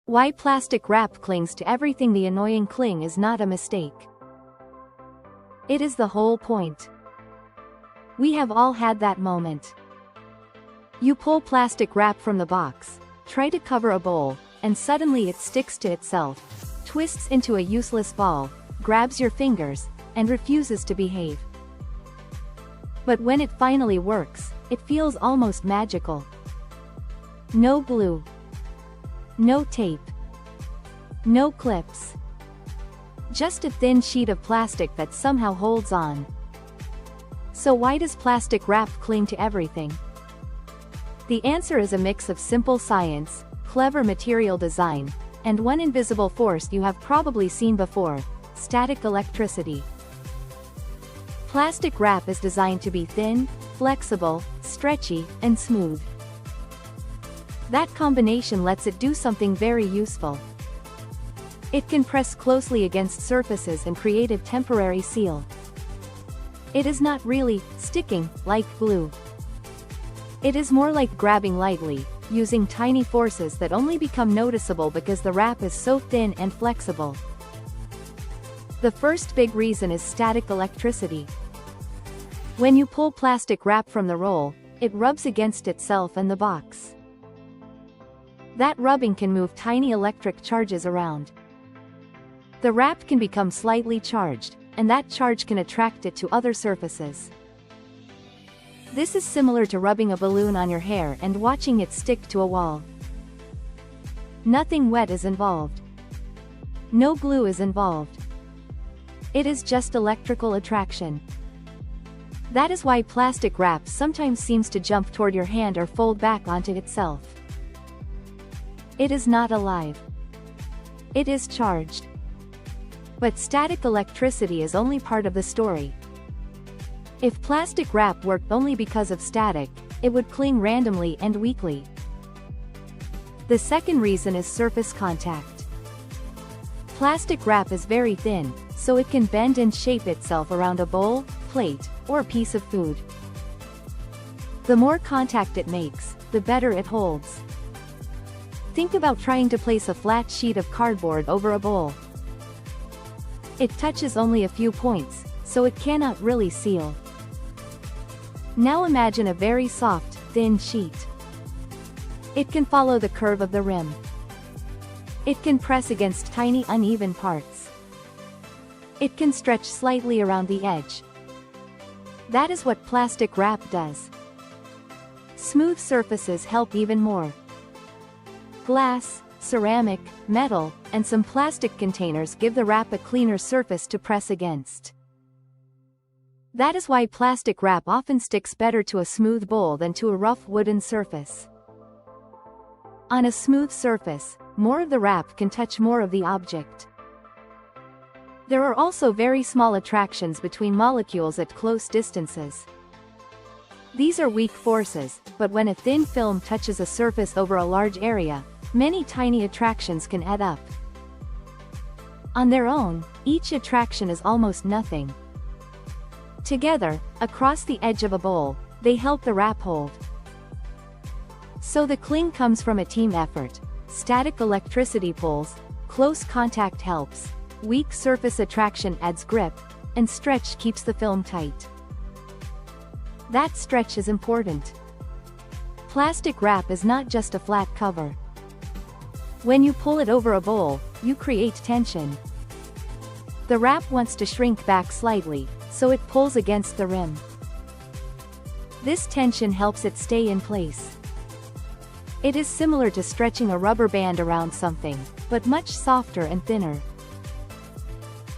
Why plastic wrap clings to everything. The annoying cling is not a mistake. It is the whole point. We have all had that moment. You pull plastic wrap from the box, try to cover a bowl, and suddenly it sticks to itself, twists into a useless ball, grabs your fingers, and refuses to behave. But when it finally works, it feels almost magical. No glue. No tape. No clips. Just a thin sheet of plastic that somehow holds on. So why does plastic wrap cling to everything? The answer is a mix of simple science, clever material design, and one invisible force you have probably seen before: static electricity. Plastic wrap is designed to be thin, flexible, stretchy, and smooth. That combination lets it do something very useful. It can press closely against surfaces and create a temporary seal. It is not really sticking like glue. It is more like grabbing lightly, using tiny forces that only become noticeable because the wrap is so thin and flexible. The first big reason is static electricity. When you pull plastic wrap from the roll, it rubs against itself and the box. That rubbing can move tiny electric charges around. The wrap can become slightly charged, and that charge can attract it to other surfaces. This is similar to rubbing a balloon on your hair and watching it stick to a wall. Nothing wet is involved. No glue is involved. It is just electrical attraction. That is why plastic wrap sometimes seems to jump toward your hand or fold back onto itself. It is not alive. It is charged. But static electricity is only part of the story. If plastic wrap worked only because of static, it would cling randomly and weakly. The second reason is surface contact. Plastic wrap is very thin, so it can bend and shape itself around a bowl, plate, or piece of food. The more contact it makes, the better it holds. Think about trying to place a flat sheet of cardboard over a bowl. It touches only a few points, so it cannot really seal. Now imagine a very soft, thin sheet. It can follow the curve of the rim. It can press against tiny uneven parts. It can stretch slightly around the edge. That is what plastic wrap does. Smooth surfaces help even more. Glass, ceramic, metal, and some plastic containers give the wrap a cleaner surface to press against. That is why plastic wrap often sticks better to a smooth bowl than to a rough wooden surface. On a smooth surface, more of the wrap can touch more of the object. There are also very small attractions between molecules at close distances. These are weak forces, but when a thin film touches a surface over a large area, many tiny attractions can add up. On their own, each attraction is almost nothing. Together, across the edge of a bowl, they help the wrap hold. So the cling comes from a team effort. Static electricity pulls, close contact helps, weak surface attraction adds grip, and stretch keeps the film tight. That stretch is important. Plastic wrap is not just a flat cover. When you pull it over a bowl, you create tension. The wrap wants to shrink back slightly, so it pulls against the rim. This tension helps it stay in place. It is similar to stretching a rubber band around something, but much softer and thinner.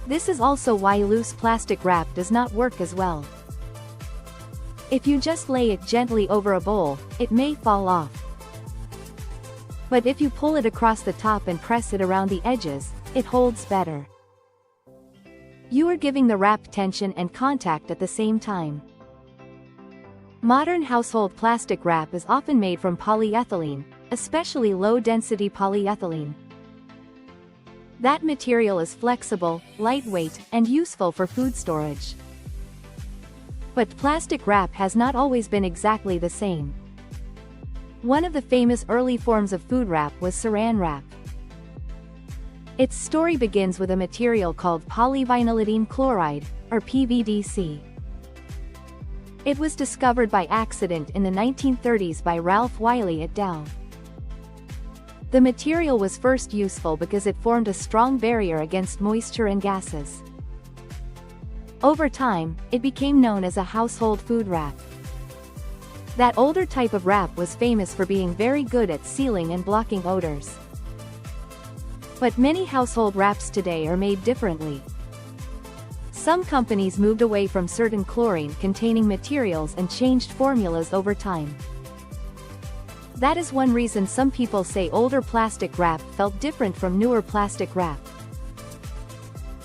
This is also why loose plastic wrap does not work as well. If you just lay it gently over a bowl, it may fall off. But if you pull it across the top and press it around the edges, it holds better. You are giving the wrap tension and contact at the same time. Modern household plastic wrap is often made from polyethylene, especially low-density polyethylene. That material is flexible, lightweight, and useful for food storage. But plastic wrap has not always been exactly the same. One of the famous early forms of food wrap was saran wrap. Its story begins with a material called polyvinylidene chloride, or PVDC. It was discovered by accident in the 1930s by Ralph Wiley et al. The material was first useful because it formed a strong barrier against moisture and gases. Over time, it became known as a household food wrap. That older type of wrap was famous for being very good at sealing and blocking odors. But many household wraps today are made differently. Some companies moved away from certain chlorine-containing materials and changed formulas over time. That is one reason some people say older plastic wrap felt different from newer plastic wrap.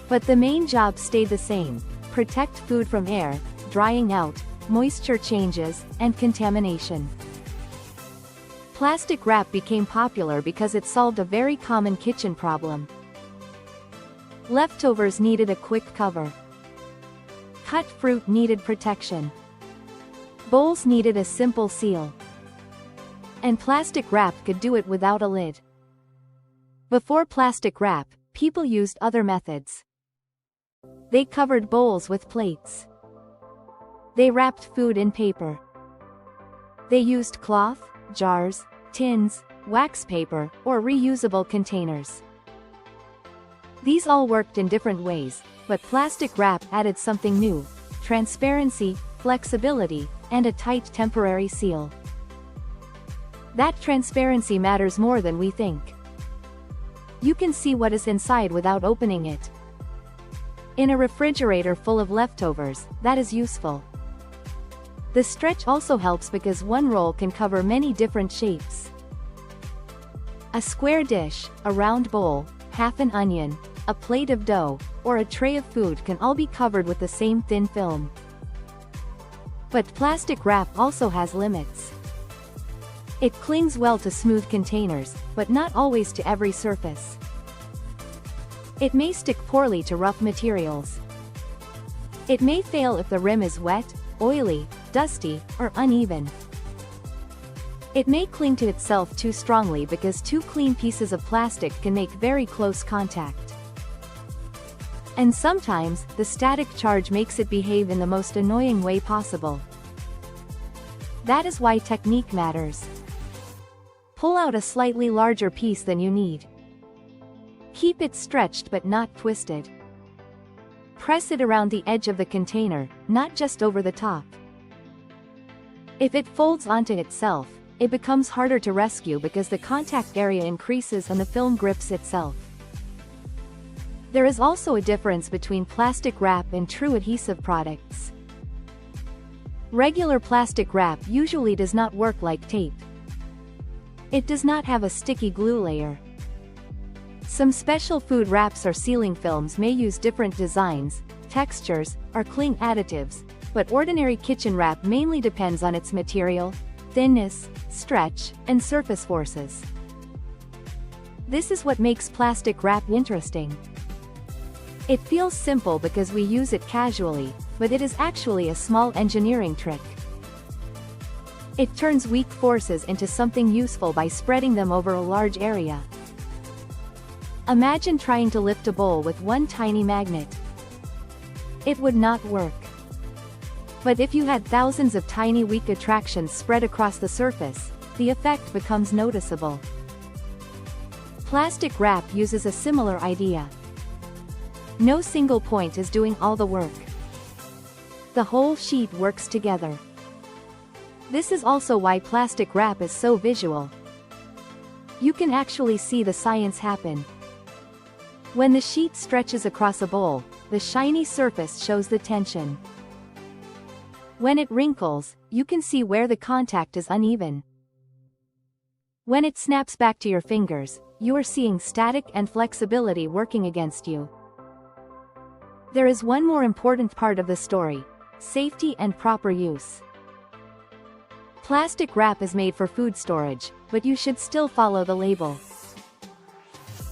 But the main job stayed the same: protect food from air, drying out, moisture changes, and contamination. Plastic wrap became popular because it solved a very common kitchen problem. Leftovers needed a quick cover. Cut fruit needed protection. Bowls needed a simple seal. And plastic wrap could do it without a lid. Before plastic wrap, people used other methods. They covered bowls with plates. They wrapped food in paper. They used cloth, jars, tins, wax paper, or reusable containers. These all worked in different ways, but plastic wrap added something new: transparency, flexibility, and a tight temporary seal. That transparency matters more than we think. You can see what is inside without opening it. In a refrigerator full of leftovers, that is useful. The stretch also helps because one roll can cover many different shapes. A square dish, a round bowl, half an onion, a plate of dough, or a tray of food can all be covered with the same thin film. But plastic wrap also has limits. It clings well to smooth containers, but not always to every surface. It may stick poorly to rough materials. It may fail if the rim is wet, oily, dusty, or uneven. It may cling to itself too strongly because two clean pieces of plastic can make very close contact. And sometimes, the static charge makes it behave in the most annoying way possible. That is why technique matters. Pull out a slightly larger piece than you need. Keep it stretched but not twisted. Press it around the edge of the container, not just over the top. If it folds onto itself, it becomes harder to rescue because the contact area increases and the film grips itself. There is also a difference between plastic wrap and true adhesive products. Regular plastic wrap usually does not work like tape. It does not have a sticky glue layer. Some special food wraps or sealing films may use different designs, textures, or cling additives, but ordinary kitchen wrap mainly depends on its material, thinness, stretch, and surface forces. This is what makes plastic wrap interesting. It feels simple because we use it casually, but it is actually a small engineering trick. It turns weak forces into something useful by spreading them over a large area. Imagine trying to lift a bowl with one tiny magnet. It would not work. But if you had thousands of tiny weak attractions spread across the surface, the effect becomes noticeable. Plastic wrap uses a similar idea. No single point is doing all the work. The whole sheet works together. This is also why plastic wrap is so visual. You can actually see the science happen. When the sheet stretches across a bowl, the shiny surface shows the tension. When it wrinkles, you can see where the contact is uneven. When it snaps back to your fingers, you are seeing static and flexibility working against you. There is one more important part of the story: safety and proper use. Plastic wrap is made for food storage, but you should still follow the label.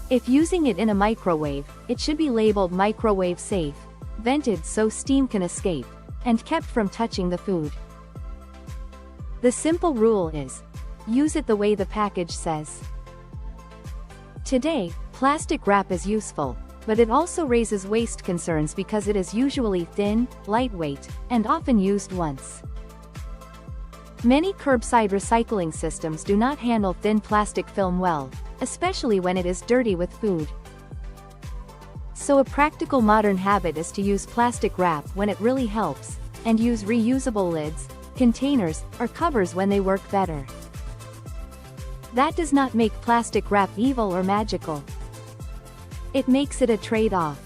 If using it in a microwave, it should be labeled microwave safe, vented so steam can escape, and kept from touching the food. The simple rule is: use it the way the package says. Today, Plastic wrap is useful, but it also raises waste concerns because it is usually thin, lightweight, and often used once. Many curbside recycling systems do not handle thin plastic film well, especially when it is dirty with food. So a practical modern habit is to use plastic wrap when it really helps, and use reusable lids, containers, or covers when they work better. That does not make plastic wrap evil or magical. It makes it a trade-off.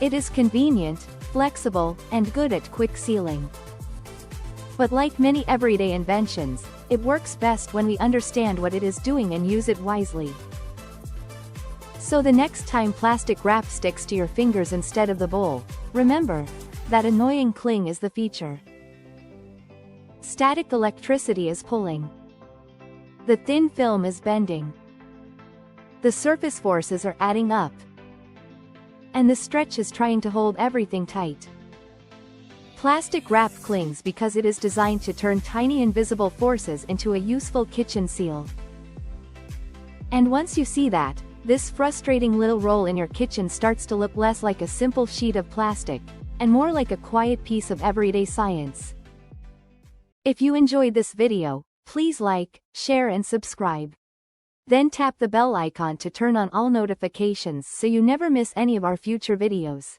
It is convenient, flexible, and good at quick sealing. But like many everyday inventions, it works best when we understand what it is doing and use it wisely. So the next time plastic wrap sticks to your fingers instead of the bowl, remember, that annoying cling is the feature. Static electricity is pulling. The thin film is bending. The surface forces are adding up. And the stretch is trying to hold everything tight. Plastic wrap clings because it is designed to turn tiny invisible forces into a useful kitchen seal. And once you see that, this frustrating little roll in your kitchen starts to look less like a simple sheet of plastic, and more like a quiet piece of everyday science. If you enjoyed this video, please like, share and subscribe. Then tap the bell icon to turn on all notifications so you never miss any of our future videos.